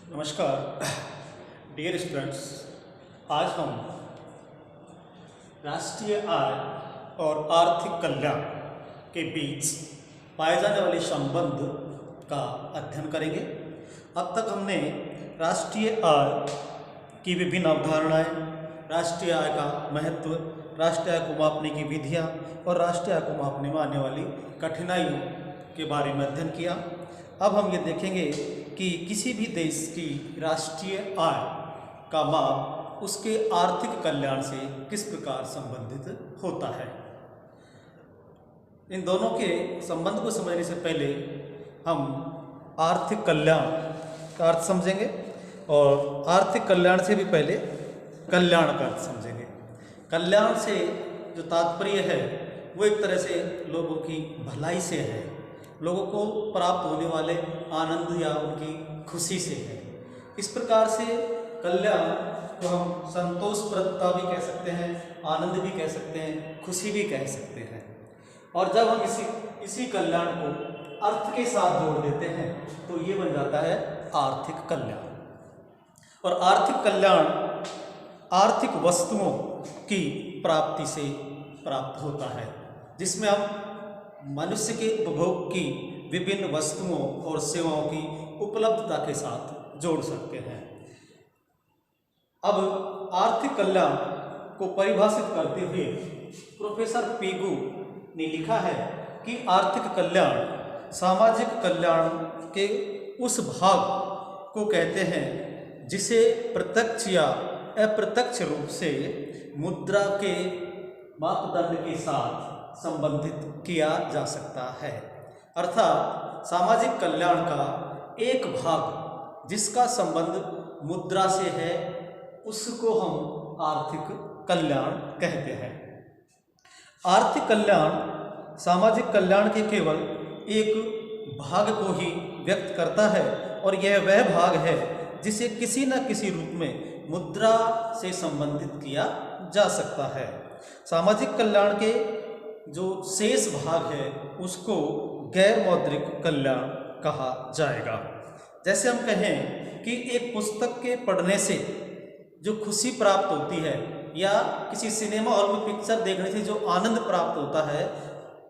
नमस्कार dear students. आज हम राष्ट्रीय आय और आर्थिक कल्याण के बीच पाए जाने वाले संबंध का अध्ययन करेंगे। अब तक हमने राष्ट्रीय आय की विभिन्न अवधारणाएं, राष्ट्रीय आय का महत्व, राष्ट्रीय आय को मापने की विधियां और राष्ट्रीय आय को मापने में आने वाली कठिनाइयों के बारे में अध्ययन किया। अब हम ये देखेंगे कि किसी भी देश की राष्ट्रीय आय का माप उसके आर्थिक कल्याण से किस प्रकार संबंधित होता है। इन दोनों के संबंध को समझने से पहले हम आर्थिक कल्याण का अर्थ समझेंगे और आर्थिक कल्याण से भी पहले कल्याण का अर्थ समझेंगे। कल्याण से जो तात्पर्य है वो एक तरह से लोगों की भलाई से है, लोगों को प्राप्त होने वाले आनंद या उनकी खुशी से है। इस प्रकार से कल्याण को हम संतोषप्रदता भी कह सकते हैं, आनंद भी कह सकते हैं, खुशी भी कह सकते हैं। और जब हम इसी कल्याण को अर्थ के साथ जोड़ देते हैं तो ये बन जाता है आर्थिक कल्याण। और आर्थिक कल्याण आर्थिक वस्तुओं की प्राप्ति से प्राप्त होता है, जिसमें हम मनुष्य के उपभोग की विभिन्न वस्तुओं और सेवाओं की उपलब्धता के साथ जोड़ सकते हैं। अब आर्थिक कल्याण को परिभाषित करते हुए प्रोफेसर पीगू ने लिखा है कि आर्थिक कल्याण सामाजिक कल्याण के उस भाग को कहते हैं जिसे प्रत्यक्ष या अप्रत्यक्ष रूप से मुद्रा के मापदंड के साथ संबंधित किया जा सकता है। अर्थात सामाजिक कल्याण का एक भाग जिसका संबंध मुद्रा से है उसको हम आर्थिक कल्याण कहते हैं। आर्थिक कल्याण सामाजिक कल्याण के केवल एक भाग को ही व्यक्त करता है और यह वह भाग है जिसे किसी न किसी रूप में मुद्रा से संबंधित किया जा सकता है। सामाजिक कल्याण के जो शेष भाग है उसको गैर मौद्रिक कल्याण कहा जाएगा। जैसे हम कहें कि एक पुस्तक के पढ़ने से जो खुशी प्राप्त होती है या किसी सिनेमा हॉल में पिक्चर देखने से जो आनंद प्राप्त होता है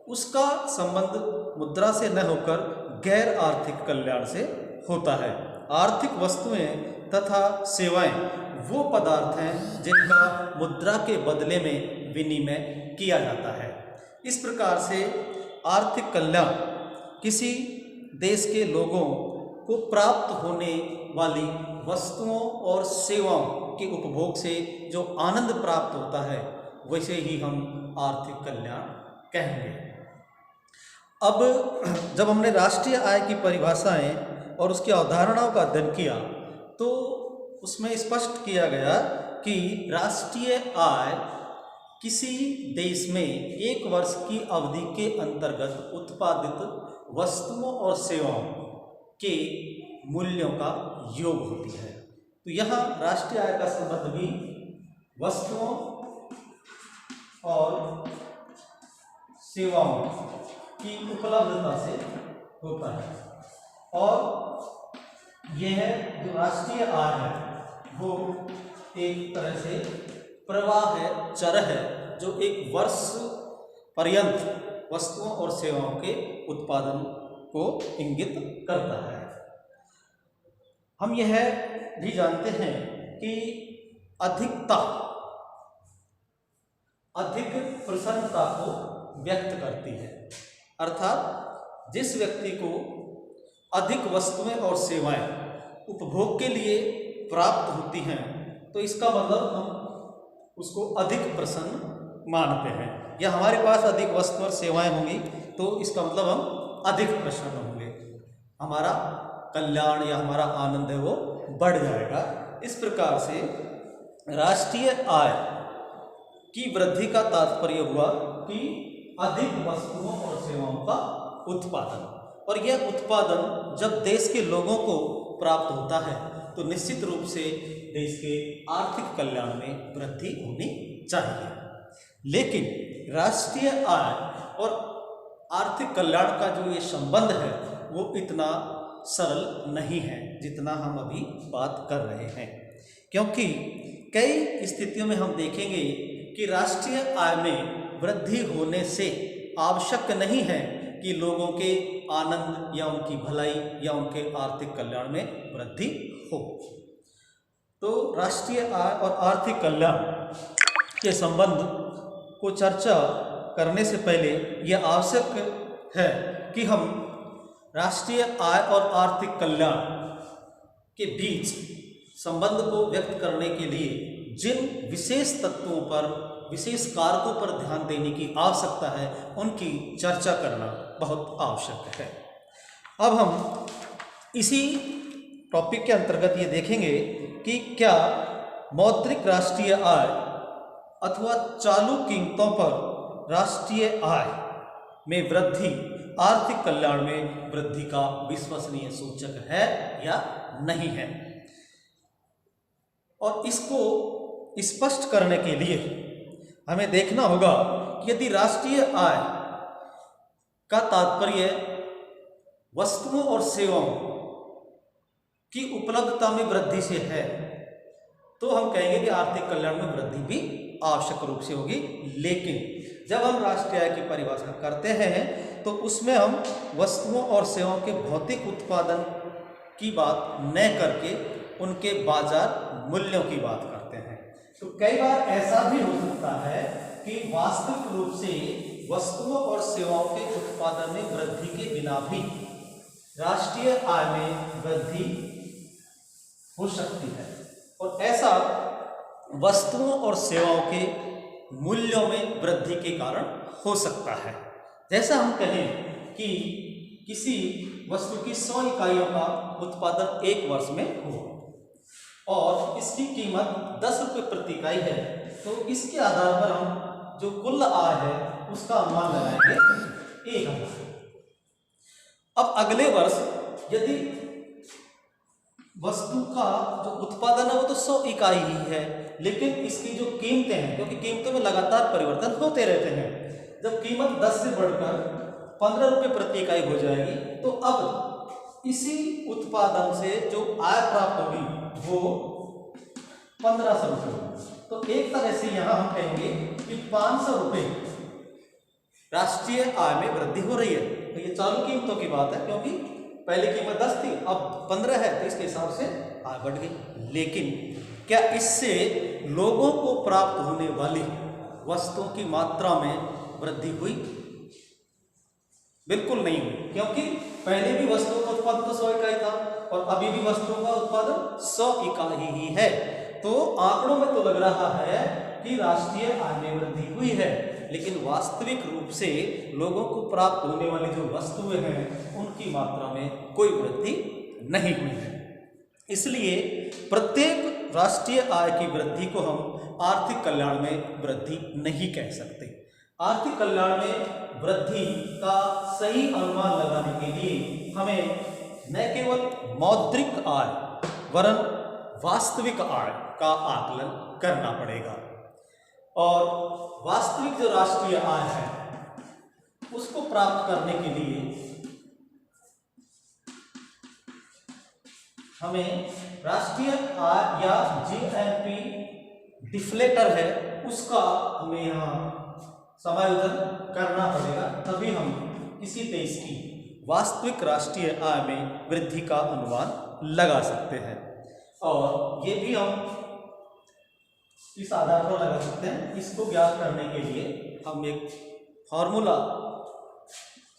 उसका संबंध मुद्रा से न होकर गैर आर्थिक कल्याण से होता है। आर्थिक वस्तुएं तथा सेवाएं वो पदार्थ हैं जिनका मुद्रा के बदले में विनिमय किया जाता है। इस प्रकार से आर्थिक कल्याण किसी देश के लोगों को प्राप्त होने वाली वस्तुओं और सेवाओं के उपभोग से जो आनंद प्राप्त होता है वैसे ही हम आर्थिक कल्याण कहेंगे। अब जब हमने राष्ट्रीय आय की परिभाषाएं और उसकी अवधारणाओं का अध्ययन किया तो उसमें स्पष्ट किया गया कि राष्ट्रीय आय किसी देश में एक वर्ष की अवधि के अंतर्गत उत्पादित वस्तुओं और सेवाओं के मूल्यों का योग होती है। तो यहाँ राष्ट्रीय आय का संबंध भी वस्तुओं और सेवाओं की उपलब्धता से होता है। और यह जो राष्ट्रीय आय है वो एक तरह से प्रवाह है, चर है, जो एक वर्ष पर्यंत वस्तुओं और सेवाओं के उत्पादन को इंगित करता है। हम यह भी जानते हैं कि अधिकता अधिक प्रसन्नता को व्यक्त करती है। अर्थात जिस व्यक्ति को अधिक वस्तुएं और सेवाएं उपभोग के लिए प्राप्त होती हैं तो इसका मतलब हम उसको अधिक प्रसन्न मानते हैं, या हमारे पास अधिक वस्तु और सेवाएं होंगी तो इसका मतलब हम अधिक प्रसन्न होंगे, हमारा कल्याण या हमारा आनंद है वो बढ़ जाएगा। इस प्रकार से राष्ट्रीय आय की वृद्धि का तात्पर्य हुआ कि अधिक वस्तुओं और सेवाओं का उत्पादन, और यह उत्पादन जब देश के लोगों को प्राप्त होता है तो निश्चित रूप से देश के आर्थिक कल्याण में वृद्धि होनी चाहिए। लेकिन राष्ट्रीय आय और आर्थिक कल्याण का जो ये संबंध है वो इतना सरल नहीं है जितना हम अभी बात कर रहे हैं, क्योंकि कई स्थितियों में हम देखेंगे कि राष्ट्रीय आय में वृद्धि होने से आवश्यक नहीं है कि लोगों के आनंद या उनकी भलाई या उनके आर्थिक कल्याण में वृद्धि हो। तो राष्ट्रीय आय और आर्थिक कल्याण के संबंध को चर्चा करने से पहले यह आवश्यक है कि हम राष्ट्रीय आय और आर्थिक कल्याण के बीच संबंध को व्यक्त करने के लिए जिन विशेष तत्वों पर, विशेष कारकों पर ध्यान देने की आवश्यकता है, उनकी चर्चा करना बहुत आवश्यक है। अब हम इसी टॉपिक के अंतर्गत ये देखेंगे कि क्या मौद्रिक राष्ट्रीय आय अथवा चालू कीमतों पर राष्ट्रीय आय में वृद्धि आर्थिक कल्याण में वृद्धि का विश्वसनीय सूचक है या नहीं है। और इसको स्पष्ट करने के लिए हमें देखना होगा कि यदि राष्ट्रीय आय का तात्पर्य वस्तुओं और सेवाओं की उपलब्धता में वृद्धि से है, तो हम कहेंगे कि आर्थिक कल्याण में वृद्धि भी आवश्यक रूप से होगी। लेकिन जब हम राष्ट्रीय आय की परिभाषा करते हैं तो उसमें हम वस्तुओं और सेवाओं के भौतिक उत्पादन की बात न करके उनके बाजार मूल्यों की बात करते हैं। तो कई बार ऐसा भी हो सकता है कि वास्तविक रूप से वस्तुओं और सेवाओं के उत्पादन में वृद्धि के बिना भी राष्ट्रीय आय में वृद्धि हो सकती है, और ऐसा वस्तुओं और सेवाओं के मूल्यों में वृद्धि के कारण हो सकता है। जैसा हम कहें कि किसी वस्तु की 100 इकाइयों का उत्पादन एक वर्ष में हो और इसकी कीमत 10 रुपये प्रति इकाई है, तो इसके आधार पर हम जो कुल आय है उसका अनुमान लगाएंगे 1000। अब अगले वर्ष यदि वस्तु का जो उत्पादन है वो तो 100 इकाई ही है, लेकिन इसकी जो कीमतें हैं, क्योंकि कीमतों में लगातार परिवर्तन होते रहते हैं, जब कीमत 10 से बढ़कर 15 रुपये प्रति इकाई हो जाएगी, तो अब इसी उत्पादन से जो आय प्राप्त होगी वो 1500 रुपये होगी। तो एक तरह से यहाँ हम कहेंगे कि 500 रुपये राष्ट्रीय आय में वृद्धि हो रही है। तो ये चालू कीमतों की बात है, क्योंकि पहले कीमत 10 थी, अब 15 है, तो इसके हिसाब से आय बढ़ गई। लेकिन क्या इससे लोगों को प्राप्त होने वाली वस्तुओं की मात्रा में वृद्धि हुई? बिल्कुल नहीं हुई, क्योंकि पहले भी वस्तुओं का उत्पादन तो 100 इकाई था और अभी भी वस्तुओं का उत्पादन 100 इकाई ही है। तो आंकड़ों में तो लग रहा है कि राष्ट्रीय आय में वृद्धि हुई है, लेकिन वास्तविक रूप से लोगों को प्राप्त होने वाली जो वस्तुएं हैं उनकी मात्रा में कोई वृद्धि नहीं हुई है। इसलिए प्रत्येक राष्ट्रीय आय की वृद्धि को हम आर्थिक कल्याण में वृद्धि नहीं कह सकते। आर्थिक कल्याण में वृद्धि का सही अनुमान लगाने के लिए हमें न केवल मौद्रिक आय वरन वास्तविक आय का आकलन करना पड़ेगा, और वास्तविक जो राष्ट्रीय आय है उसको प्राप्त करने के लिए हमें राष्ट्रीय आय या जीएनपी डिफ्लेटर है उसका हमें यहाँ समायोजन करना पड़ेगा, तभी हम किसी देश की वास्तविक राष्ट्रीय आय में वृद्धि का अनुमान लगा सकते हैं। और ये भी हम इस आधार पर लगा सकते हैं। इसको ज्ञात करने के लिए हम एक फॉर्मूला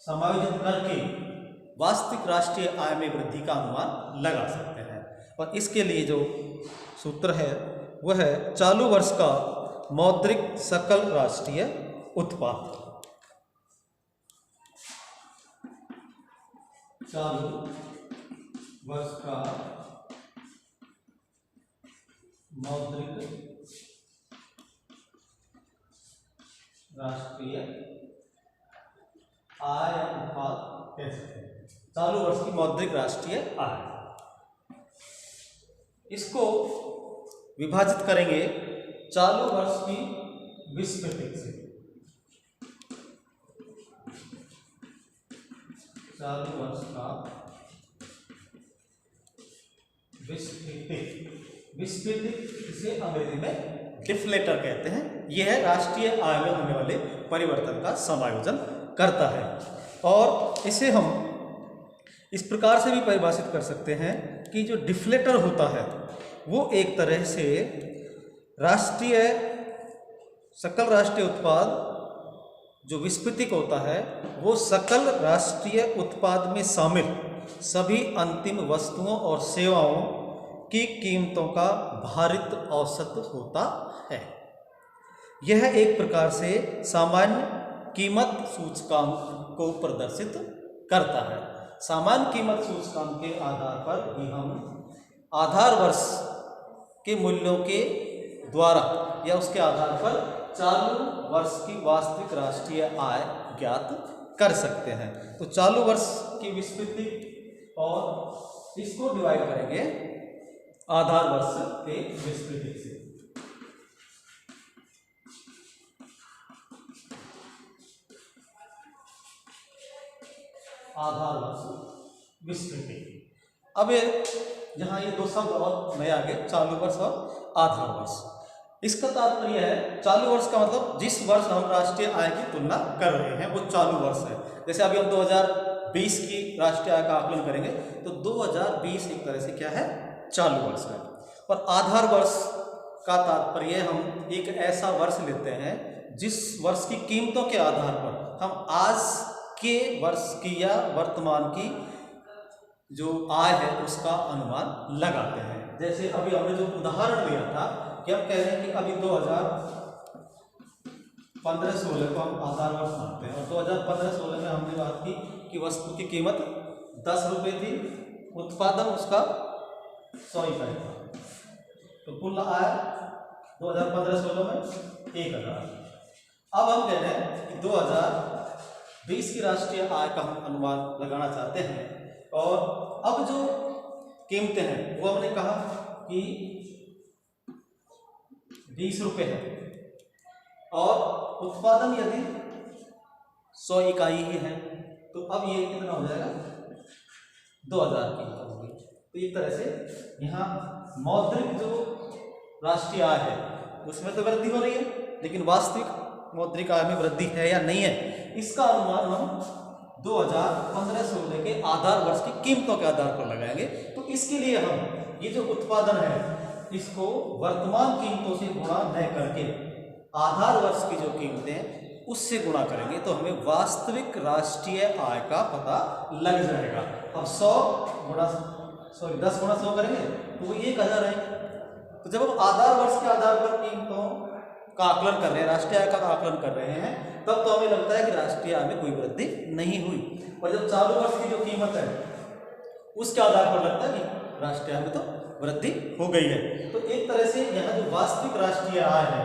समायोजित करके वास्तविक राष्ट्रीय आय में वृद्धि का अनुमान लगा सकते हैं, और इसके लिए जो सूत्र है वह है चालू वर्ष का मौद्रिक सकल राष्ट्रीय उत्पाद। चालू वर्ष का मौद्रिक राष्ट्रीय आय उत्पाद कह सकते हैं। चालू वर्ष की मौद्रिक राष्ट्रीय आय, इसको विभाजित करेंगे चालू वर्ष की 20% से। चालू वर्ष का विस्फीति इसे अंग्रेजी में डिफ्लेटर कहते हैं। यह है राष्ट्रीय आय में होने वाले परिवर्तन का समायोजन करता है। और इसे हम इस प्रकार से भी परिभाषित कर सकते हैं कि जो डिफ्लेटर होता है वो एक तरह से सकल राष्ट्रीय उत्पाद जो विस्फीतिक होता है वो सकल राष्ट्रीय उत्पाद में शामिल सभी अंतिम वस्तुओं और सेवाओं की कीमतों का भारित औसत होता है। यह एक प्रकार से सामान्य कीमत सूचकांक को प्रदर्शित करता है। सामान्य कीमत सूचकांक के आधार पर भी हम आधार वर्ष के मूल्यों के द्वारा या उसके आधार पर चालू वर्ष की वास्तविक राष्ट्रीय आय ज्ञात कर सकते हैं। तो चालू वर्ष की विस्फीति और इसको डिवाइड करेंगे आधार वर्ष के विस्फीति से। आधार वर्ष विस्फीति। अब यहाँ ये दो शब्द और नए आ गए, चालू वर्ष और आधार वर्ष। इसका तात्पर्य है चालू वर्ष का मतलब जिस वर्ष हम राष्ट्रीय आय की तुलना कर रहे हैं वो चालू वर्ष है। जैसे अभी हम 2020 की राष्ट्रीय आय का आकलन करेंगे तो 2020 एक तरह से क्या है, चालू वर्ष है। और आधार वर्ष का तात्पर्य हम एक ऐसा वर्ष लेते हैं जिस वर्ष की कीमतों के आधार पर हम आज के वर्ष की या वर्तमान की जो आय है उसका अनुमान लगाते हैं। जैसे अभी हमने जो उदाहरण लिया था कि हम कह रहे हैं कि अभी 2015-16 को हम आधार वर्ष मानते हैं और 2015-16 में हमने बात की कि वस्तु की कीमत 10 रुपये थी, उत्पादन उसका 100 इकाई था, तो कुल आय 2015-16 में 1000। अब हम कह रहे हैं कि 2020 की राष्ट्रीय आय का हम अनुमान लगाना चाहते हैं और अब जो कीमतें हैं वो हमने कहा कि 20 रुपये है और उत्पादन यदि 100 इकाई ही है तो अब ये कितना हो जाएगा, 2000 की होगी। तो एक तरह से यहाँ मौद्रिक जो राष्ट्रीय आय है उसमें तो वृद्धि हो रही है, लेकिन वास्तविक मौद्रिक आय में वृद्धि है या नहीं है इसका अनुमान हम 2015-16 के आधार वर्ष की कीमतों के आधार पर लगाएंगे। तो इसके लिए हम ये जो उत्पादन है इसको वर्तमान कीमतों से गुणा न करके आधार वर्ष की जो कीमतें हैं उससे गुणा करेंगे तो हमें वास्तविक राष्ट्रीय आय का पता लग जाएगा। अब 10 गुणा 100 करेंगे तो वो 1000 आएंगे। तो जब हम आधार वर्ष के आधार पर कीमतों का आकलन कर रहे हैं, राष्ट्रीय आय का आकलन कर रहे हैं, तब तो हमें लगता है कि राष्ट्रीय आय में कोई वृद्धि नहीं हुई। और जब चालू वर्ष की जो कीमत है उसके आधार पर लगता है कि राष्ट्रीय आय में तो वृद्धि हो गई है। तो एक तरह से यहाँ जो वास्तविक राष्ट्रीय आय है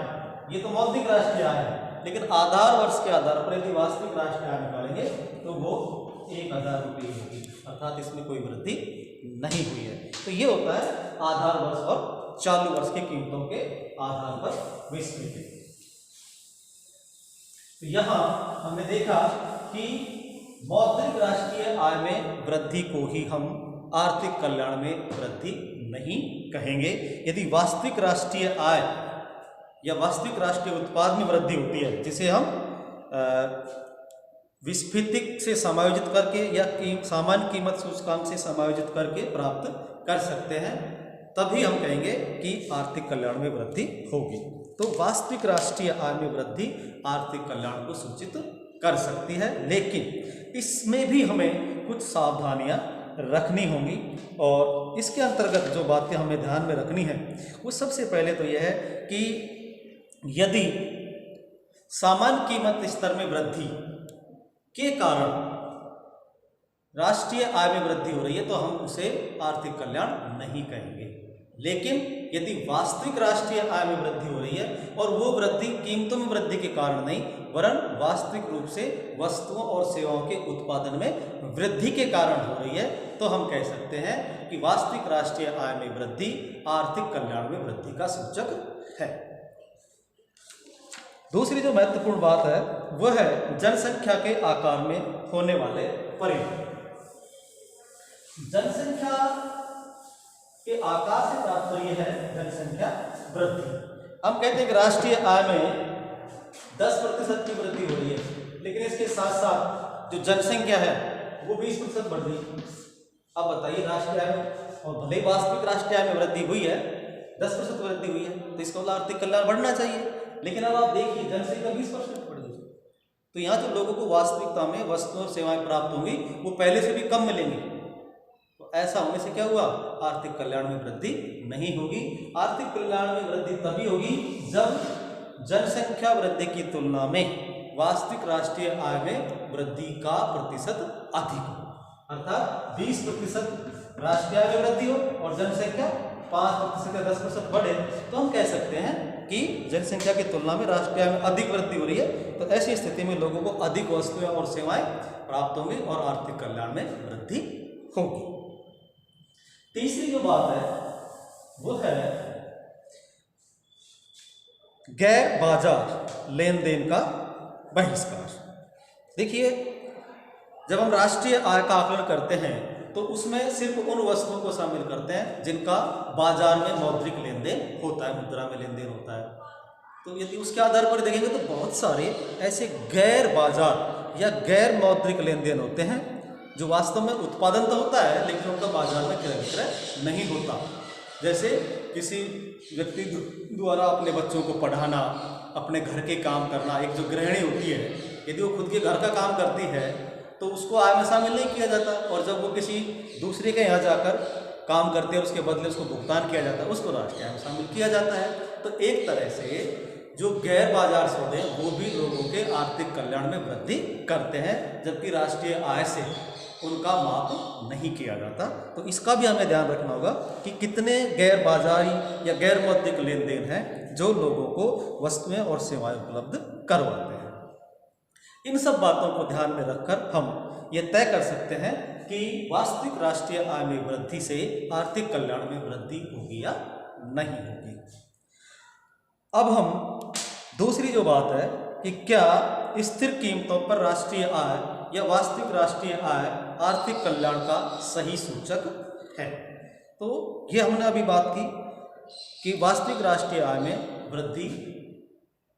ये तो मौद्रिक राष्ट्रीय आय है, लेकिन आधार वर्ष के आधार पर यदि वास्तविक राष्ट्रीय आय निकालेंगे तो वो 1000 रुपये होगी, अर्थात इसमें कोई वृद्धि नहीं हुई है। तो ये होता है आधार वर्ष और चालू वर्ष की कीमतों के आधार पर विस्फीति। तो यहाँ हमने देखा कि मौद्रिक राष्ट्रीय आय में वृद्धि को ही हम आर्थिक कल्याण में वृद्धि नहीं कहेंगे। यदि वास्तविक राष्ट्रीय आय या वास्तविक राष्ट्रीय उत्पाद में वृद्धि होती है जिसे हम विस्फीतिक से समायोजित करके या सामान्य कीमत सूचकांक से समायोजित करके प्राप्त कर सकते हैं, तभी हम कहेंगे कि आर्थिक कल्याण में वृद्धि होगी। तो वास्तविक राष्ट्रीय आय में वृद्धि आर्थिक कल्याण को सूचित कर सकती है, लेकिन इसमें भी हमें कुछ सावधानियां रखनी होंगी। और इसके अंतर्गत जो बातें हमें ध्यान में रखनी है वो सबसे पहले तो यह है कि यदि सामान्य कीमत स्तर में वृद्धि के कारण राष्ट्रीय आय में वृद्धि हो रही है तो हम उसे आर्थिक कल्याण नहीं कहेंगे। लेकिन यदि वास्तविक राष्ट्रीय आय में वृद्धि हो रही है और वो वृद्धि कीमतों में वृद्धि के कारण नहीं वरन वास्तविक रूप से वस्तुओं और सेवाओं के उत्पादन में वृद्धि के कारण हो रही है तो हम कह सकते हैं कि वास्तविक राष्ट्रीय आय में वृद्धि आर्थिक कल्याण में वृद्धि का सूचक है। दूसरी जो महत्वपूर्ण बात है वह है जनसंख्या के आकार में होने वाले परिवर्तन। जनसंख्या के आकार से तात्पर्य है जनसंख्या वृद्धि। हम कहते हैं कि राष्ट्रीय आय में 10% की वृद्धि हो रही है, लेकिन इसके साथ साथ जो जनसंख्या है वो 20% बढ़ रही है। अब बताइए, राष्ट्रीय आय में, और भले ही वास्तविक राष्ट्रीय आय में वृद्धि हुई है, 10% वृद्धि हुई है, तो इसका मतलब आर्थिक कल्याण बढ़ना चाहिए, लेकिन अब आप देखिए जनसंख्या 20% बढ़ गई। तो यहाँ जो लोगों को वास्तविकता में वस्तुएं और सेवाएं प्राप्त होंगी वो पहले से भी कम मिलेंगी। तो ऐसा होने से क्या हुआ, आर्थिक कल्याण में वृद्धि नहीं होगी। आर्थिक कल्याण में वृद्धि तभी होगी जब जनसंख्या वृद्धि की तुलना में वास्तविक राष्ट्रीय आय में वृद्धि का प्रतिशत अधिक हो, अर्थात 20% राष्ट्रीय आय में वृद्धि हो और जनसंख्या 5% या 10% बढ़े, तो हम कह सकते हैं कि जनसंख्या की तुलना में राष्ट्रीय आय में अधिक वृद्धि हो रही है। तो ऐसी स्थिति में लोगों को अधिक वस्तुएं और सेवाएं प्राप्त होंगी और आर्थिक कल्याण में वृद्धि होगी। तीसरी जो बात है वो है गैर बाजार लेन देन का बहिष्कार। देखिए, जब हम राष्ट्रीय आय का आकलन करते हैं तो उसमें सिर्फ उन वस्तुओं को शामिल करते हैं जिनका बाजार में मौद्रिक लेन देन होता है, मुद्रा में लेन देन होता है। तो यदि उसके आधार पर देखेंगे तो बहुत सारे ऐसे गैर बाजार या गैर मौद्रिक लेन देन होते हैं जो वास्तव में उत्पादन तो होता है लेकिन उनका बाजार में क्रय विक्रय नहीं होता। जैसे किसी व्यक्ति द्वारा अपने बच्चों को पढ़ाना, अपने घर के काम करना। एक जो गृहिणी होती है, यदि वो खुद के घर का काम करती है तो उसको आय में शामिल नहीं किया जाता, और जब वो किसी दूसरे के यहाँ जाकर काम करते हैं उसके बदले उसको भुगतान किया जाता है, उसको राष्ट्रीय आय में शामिल किया जाता है। तो एक तरह से जो गैर बाजार सौदे हैं वो भी लोगों के आर्थिक कल्याण में वृद्धि करते हैं, जबकि राष्ट्रीय आय से उनका माप नहीं किया जाता। तो इसका भी हमें ध्यान रखना होगा कि कितने गैर बाजारी या गैर मौद्रिक लेन देन हैं जो लोगों को वस्तुएं और सेवाएं उपलब्ध करवाते हैं। इन सब बातों को ध्यान में रखकर हम ये तय कर सकते हैं कि वास्तविक राष्ट्रीय आय में वृद्धि से आर्थिक कल्याण में वृद्धि होगी या नहीं होगी। अब हम दूसरी जो बात है कि क्या स्थिर कीमतों पर राष्ट्रीय आय या वास्तविक राष्ट्रीय आय आर्थिक कल्याण का सही सूचक है। तो ये हमने अभी बात की कि वास्तविक राष्ट्रीय आय में वृद्धि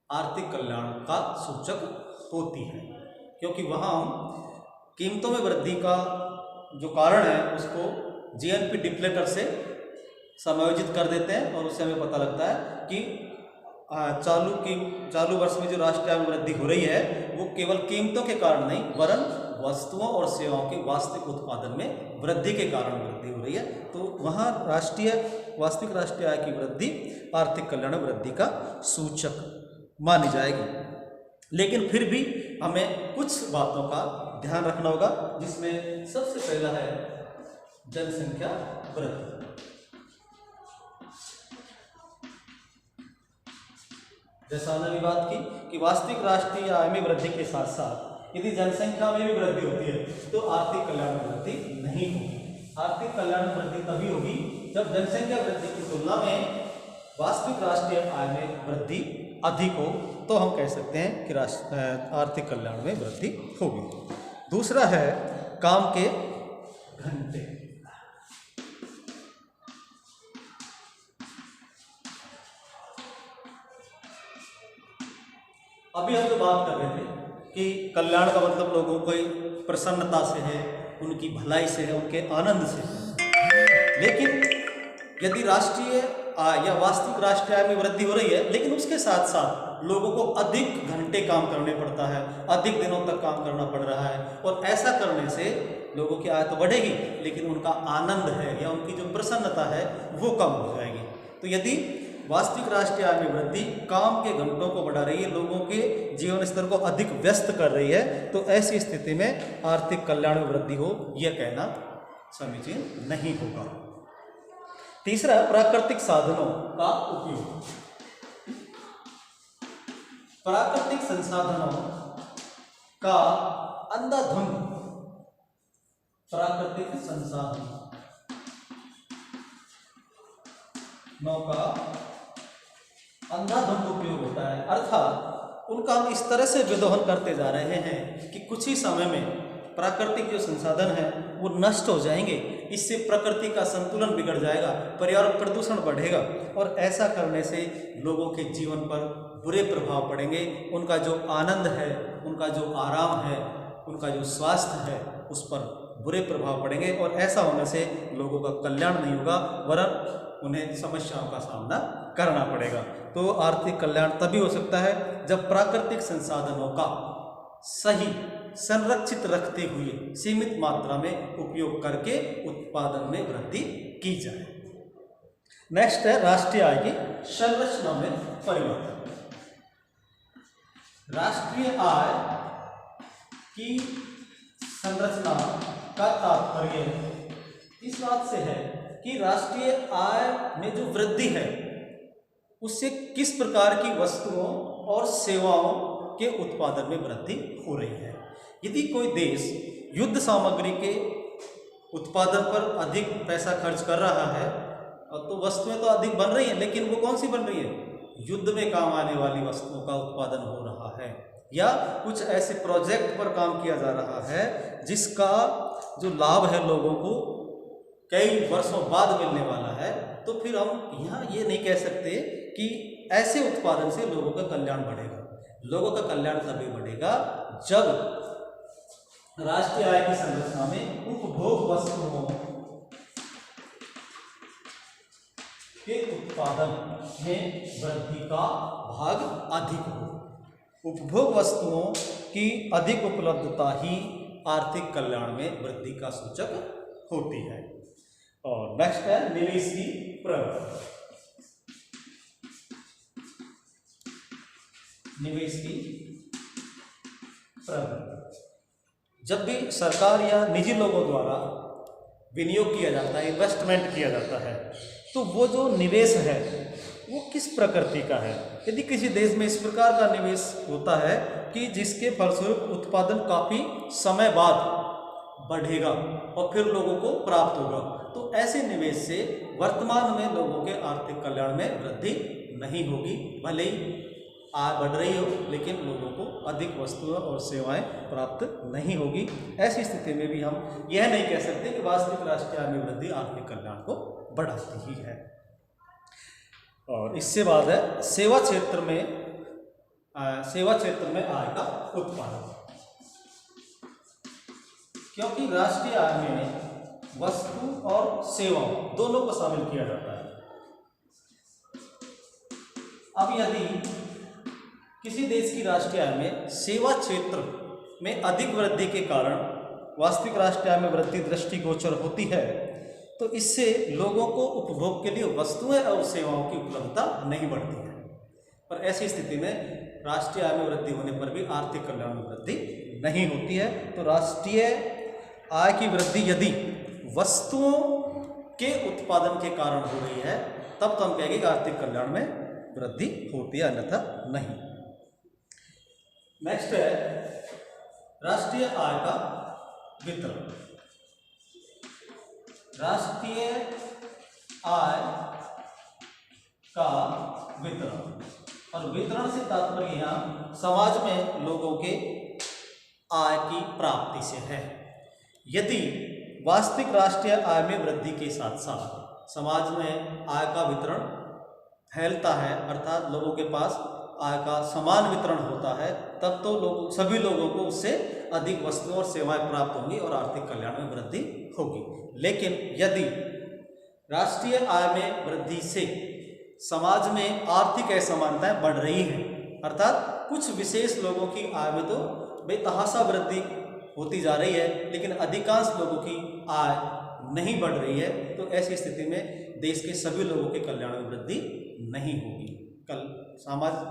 आर्थिक कल्याण का सूचक होती है, क्योंकि वहाँ हम कीमतों में वृद्धि का जो कारण है उसको जीएनपी डिप्लेटर से समायोजित कर देते हैं और उससे हमें पता लगता है कि चालू वर्ष में जो राष्ट्रीय आय में वृद्धि हो रही है वो केवल कीमतों के कारण नहीं वरन वस्तुओं और सेवाओं के वास्तविक उत्पादन में वृद्धि के कारण वृद्धि हो रही है। तो वहाँ वास्तविक राष्ट्रीय आय की वृद्धि आर्थिक कल्याण वृद्धि का सूचक मानी जाएगी। लेकिन फिर भी हमें कुछ बातों का ध्यान रखना होगा, जिसमें सबसे पहला है जनसंख्या वृद्धि। जैसा हमने बात की कि वास्तविक राष्ट्रीय आय में वृद्धि के साथ साथ यदि जनसंख्या में भी वृद्धि होती है तो आर्थिक कल्याण में वृद्धि नहीं होगी। आर्थिक कल्याण में वृद्धि तभी होगी जब जनसंख्या वृद्धि की तुलना में वास्तविक राष्ट्रीय आय में वृद्धि अधिक हो, तो हम कह सकते हैं कि आर्थिक कल्याण में वृद्धि होगी। दूसरा है काम के घंटे। अभी हम जो बात कर रहे थे कि कल्याण का मतलब लोगों को प्रसन्नता से है, उनकी भलाई से है, उनके आनंद से है। लेकिन यदि राष्ट्रीय आय या वास्तविक राष्ट्रीय आय में वृद्धि हो रही है लेकिन उसके साथ साथ लोगों को अधिक घंटे काम करने पड़ता है, अधिक दिनों तक काम करना पड़ रहा है, और ऐसा करने से लोगों की आय तो बढ़ेगी लेकिन उनका आनंद है या उनकी जो प्रसन्नता है वो कम हो जाएगी। तो यदि वास्तविक राष्ट्रीय आय में वृद्धि काम के घंटों को बढ़ा रही है, लोगों के जीवन स्तर को अधिक व्यस्त कर रही है, तो ऐसी स्थिति में आर्थिक कल्याण में वृद्धि हो यह कहना समीचीन नहीं होगा। तीसरा, प्राकृतिक साधनों का उपयोग। प्राकृतिक संसाधनों का अंधाधुंध प्राकृतिक संसाधनों का अंधाधुंध उपयोग होता है, अर्थात उनका हम इस तरह से विदोहन करते जा रहे हैं कि कुछ ही समय में प्राकृतिक जो संसाधन है वो नष्ट हो जाएंगे, इससे प्रकृति का संतुलन बिगड़ जाएगा, पर्यावरण प्रदूषण बढ़ेगा और ऐसा करने से लोगों के जीवन पर बुरे प्रभाव पड़ेंगे। उनका जो आनंद है, उनका जो आराम है, उनका जो स्वास्थ्य है, उस पर बुरे प्रभाव पड़ेंगे और ऐसा होने से लोगों का कल्याण नहीं होगा, वरन उन्हें समस्याओं का सामना करना पड़ेगा। तो आर्थिक कल्याण तभी हो सकता है जब प्राकृतिक संसाधनों का सही संरक्षित रखते हुए सीमित मात्रा में उपयोग करके उत्पादन में वृद्धि की जाए। नेक्स्ट है राष्ट्रीय आय की संरचना में परिवर्तन। राष्ट्रीय आय की संरचना का तात्पर्य इस बात से है कि राष्ट्रीय आय में जो वृद्धि है उससे किस प्रकार की वस्तुओं और सेवाओं के उत्पादन में वृद्धि हो रही है। यदि कोई देश युद्ध सामग्री के उत्पादन पर अधिक पैसा खर्च कर रहा है तो वस्तुएं तो अधिक बन रही हैं, लेकिन वो कौन सी बन रही है? युद्ध में काम आने वाली वस्तुओं का उत्पादन हो रहा है, या कुछ ऐसे प्रोजेक्ट पर काम किया जा रहा है जिसका जो लाभ है लोगों को कई वर्षों बाद मिलने वाला है। तो फिर हम यहाँ ये नहीं कह सकते कि ऐसे उत्पादन से लोगों का कल्याण बढ़ेगा। लोगों का कल्याण तभी बढ़ेगा जब राष्ट्रीय आय की संरचना में उपभोग वस्तुओं के उत्पादन में वृद्धि का भाग अधिक हो। उपभोग वस्तुओं की अधिक उपलब्धता ही आर्थिक कल्याण में वृद्धि का सूचक होती है। और नेक्स्ट है निवेश की प्रवृत्ति। निवेश की प्रवृत्ति, जब भी सरकार या निजी लोगों द्वारा विनियोग किया जाता है, इन्वेस्टमेंट किया जाता है, तो वो जो निवेश है वो किस प्रकृति का है। यदि किसी देश में इस प्रकार का निवेश होता है कि जिसके फलस्वरूप उत्पादन काफ़ी समय बाद बढ़ेगा और फिर लोगों को प्राप्त होगा, तो ऐसे निवेश से वर्तमान में लोगों के आर्थिक कल्याण में वृद्धि नहीं होगी। भले ही आय बढ़ रही हो, लेकिन लोगों को अधिक वस्तुएं और सेवाएं प्राप्त नहीं होगी। ऐसी स्थिति में भी हम यह नहीं कह सकते कि वास्तविक राष्ट्रीय आय में वृद्धि आर्थिक कल्याण को बढ़ाती ही है। और इससे बाद है सेवा क्षेत्र में आय का उत्पादन। क्योंकि राष्ट्रीय आय में वस्तु और सेवाओं दोनों को शामिल किया जाता है। अब यदि किसी देश की राष्ट्रीय आय में सेवा क्षेत्र में अधिक वृद्धि के कारण वास्तविक राष्ट्रीय आय में वृद्धि दृष्टिगोचर होती है, तो इससे लोगों को उपभोग के लिए वस्तुएं और सेवाओं की उपलब्धता नहीं बढ़ती है। और ऐसी स्थिति में राष्ट्रीय आय में वृद्धि होने पर भी आर्थिक कल्याण में वृद्धि नहीं होती है। तो राष्ट्रीय आय की वृद्धि यदि वस्तुओं के उत्पादन के कारण हो रही है, तब तो हम कहेंगे कि आर्थिक कल्याण में वृद्धि होती है, अन्यथा नहीं। नेक्स्ट है राष्ट्रीय आय का वितरण। राष्ट्रीय आय का वितरण, और वितरण से तात्पर्य यहाँ समाज में लोगों के आय की प्राप्ति से है। यदि वास्तविक राष्ट्रीय आय में वृद्धि के साथ साथ समाज में आय का वितरण फैलता है, अर्थात लोगों के पास आय का समान वितरण होता है, तब तो सभी लोगों को उससे अधिक वस्तुएं और सेवाएं प्राप्त होंगी और आर्थिक कल्याण में वृद्धि होगी। लेकिन यदि राष्ट्रीय आय में वृद्धि से समाज में आर्थिक असमानताएं बढ़ रही हैं, अर्थात कुछ विशेष लोगों की आय में तो बेतहाशा वृद्धि होती जा रही है, लेकिन अधिकांश लोगों की आय नहीं बढ़ रही है, तो ऐसी स्थिति में देश के सभी लोगों के कल्याण में वृद्धि नहीं होगी।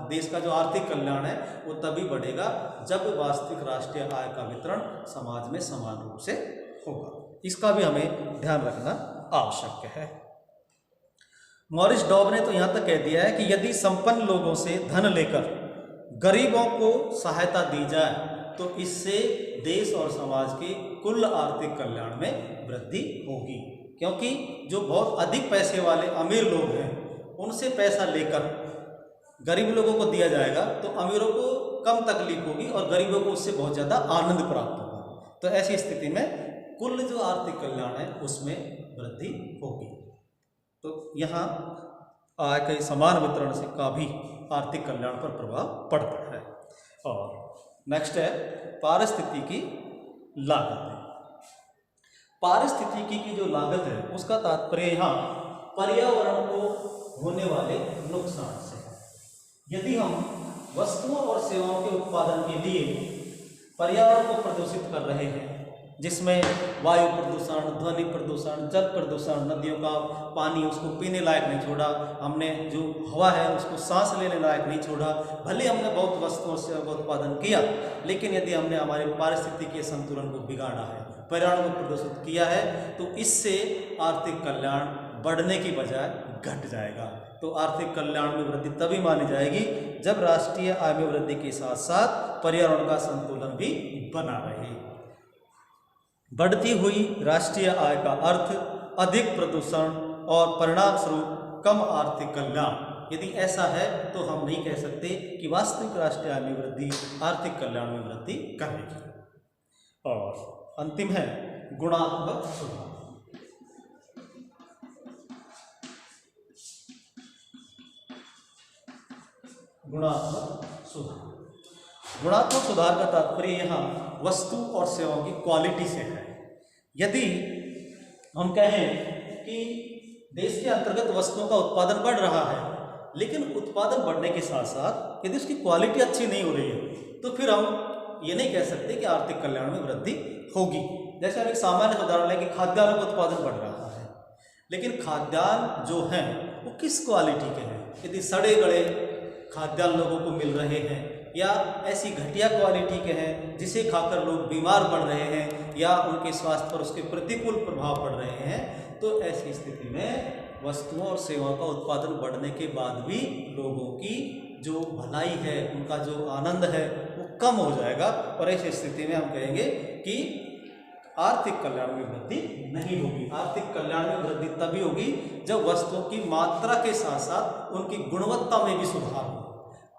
देश का जो आर्थिक कल्याण है वो तभी बढ़ेगा जब वास्तविक राष्ट्रीय आय का वितरण समाज में समान रूप से होगा। इसका भी हमें ध्यान रखना आवश्यक है। मॉरिस डॉब ने तो यहाँ तक कह दिया है कि यदि संपन्न लोगों से धन लेकर गरीबों को सहायता दी जाए तो इससे देश और समाज के कुल आर्थिक कल्याण में वृद्धि होगी। क्योंकि जो बहुत अधिक पैसे वाले अमीर लोग हैं उनसे पैसा लेकर गरीब लोगों को दिया जाएगा तो अमीरों को कम तकलीफ होगी और गरीबों को उससे बहुत ज़्यादा आनंद प्राप्त होगा। तो ऐसी स्थिति में कुल जो आर्थिक कल्याण है उसमें वृद्धि होगी। तो यहाँ आय के समान वितरण से का भी आर्थिक कल्याण पर प्रभाव पड़ता है। और नेक्स्ट है पारिस्थितिकी लागत। पारिस्थितिकी की जो लागत है उसका तात्पर्य यहाँ पर्यावरण को होने वाले नुकसान से है। यदि हम वस्तुओं और सेवाओं के उत्पादन के लिए पर्यावरण को प्रदूषित कर रहे हैं, जिसमें वायु प्रदूषण, ध्वनि प्रदूषण, जल प्रदूषण, नदियों का पानी उसको पीने लायक नहीं छोड़ा, हमने जो हवा है उसको सांस लेने लायक नहीं छोड़ा, भले हमने बहुत वस्तुओं से उत्पादन किया, लेकिन यदि हमने हमारे पारिस्थितिकीय संतुलन को बिगाड़ा है, पर्यावरण को प्रदूषित किया है, तो इससे आर्थिक कल्याण बढ़ने की बजाय घट जाएगा। तो आर्थिक कल्याण में वृद्धि तभी मानी जाएगी जब राष्ट्रीय आय में वृद्धि के साथ साथ पर्यावरण का संतुलन भी बना रहे। बढ़ती हुई राष्ट्रीय आय का अर्थ अधिक प्रदूषण और परिणाम स्वरूप कम आर्थिक कल्याण। यदि ऐसा है तो हम नहीं कह सकते कि वास्तविक राष्ट्रीय आय में वृद्धि आर्थिक कल्याण में वृद्धि करेगी। और अंतिम है गुणात्मक सुधार। गुणात्मक सुधार। गुणात्मक सुधार का तात्पर्य यहाँ वस्तु और सेवाओं की क्वालिटी से है। यदि हम कहें कि देश के अंतर्गत वस्तुओं का उत्पादन बढ़ रहा है, लेकिन उत्पादन बढ़ने के साथ साथ यदि उसकी क्वालिटी अच्छी नहीं हो रही है, तो फिर हम ये नहीं कह सकते कि आर्थिक कल्याण में वृद्धि होगी। जैसे हम एक सामान्य उदाहरण लें कि खाद्यान्नों का उत्पादन बढ़ रहा है, लेकिन खाद्यान्न जो हैं वो किस क्वालिटी के हैं। यदि सड़े गले खाद्यान्न लोगों को मिल रहे हैं, या ऐसी घटिया क्वालिटी के हैं जिसे खाकर लोग बीमार पड़ रहे हैं या उनके स्वास्थ्य पर उसके प्रतिकूल प्रभाव पड़ रहे हैं, तो ऐसी स्थिति में वस्तुओं और सेवाओं का उत्पादन बढ़ने के बाद भी लोगों की जो भलाई है, उनका जो आनंद है वो कम हो जाएगा। और ऐसी स्थिति में हम कहेंगे कि आर्थिक कल्याण में वृद्धि नहीं होगी। आर्थिक कल्याण में वृद्धि तभी होगी जब वस्तुओं की मात्रा के साथ साथ उनकी गुणवत्ता में भी सुधार हो।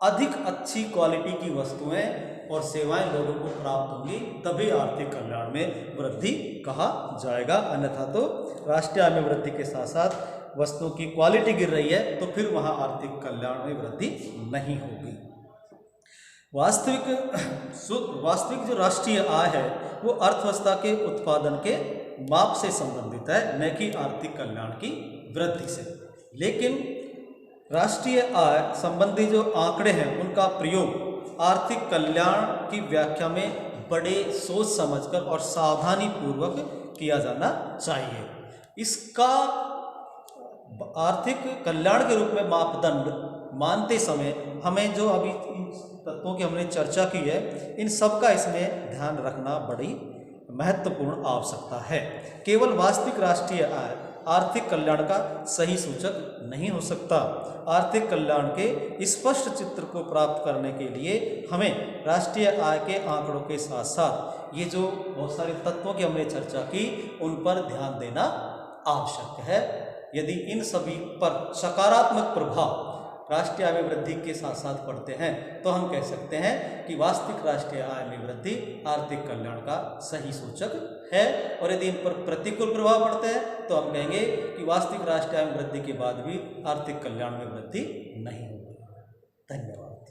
अधिक अच्छी क्वालिटी की वस्तुएं और सेवाएं लोगों को प्राप्त होंगी, तभी आर्थिक कल्याण में वृद्धि कहा जाएगा। अन्यथा तो राष्ट्रीय आय में वृद्धि के साथ साथ वस्तुओं की क्वालिटी गिर रही है, तो फिर वहां आर्थिक कल्याण में वृद्धि नहीं होगी। वास्तविक जो राष्ट्रीय आय है वो अर्थव्यवस्था के उत्पादन के माप से संबंधित है, न कि आर्थिक कल्याण की वृद्धि से। लेकिन राष्ट्रीय आय संबंधी जो आंकड़े हैं उनका प्रयोग आर्थिक कल्याण की व्याख्या में बड़े सोच समझकर और सावधानी पूर्वक किया जाना चाहिए। इसका आर्थिक कल्याण के रूप में मापदंड मानते समय हमें जो अभी इन तत्वों की हमने चर्चा की है, इन सब का इसमें ध्यान रखना बड़ी महत्वपूर्ण आवश्यकता है। केवल वास्तविक राष्ट्रीय आय आर्थिक कल्याण का सही सूचक नहीं हो सकता। आर्थिक कल्याण के स्पष्ट चित्र को प्राप्त करने के लिए हमें राष्ट्रीय आय के आंकड़ों के साथ साथ ये जो बहुत सारे तत्वों की हमने चर्चा की उन पर ध्यान देना आवश्यक है। यदि इन सभी पर सकारात्मक प्रभाव राष्ट्रीय आय में वृद्धि के साथ साथ पड़ते हैं, तो हम कह सकते हैं कि वास्तविक राष्ट्रीय आय में वृद्धि आर्थिक कल्याण का सही सूचक है। और यदि इन पर प्रतिकूल प्रभाव पड़ते हैं तो हम कहेंगे कि वास्तविक राष्ट्रीय आय में वृद्धि के बाद भी आर्थिक कल्याण में वृद्धि नहीं होगी। धन्यवाद।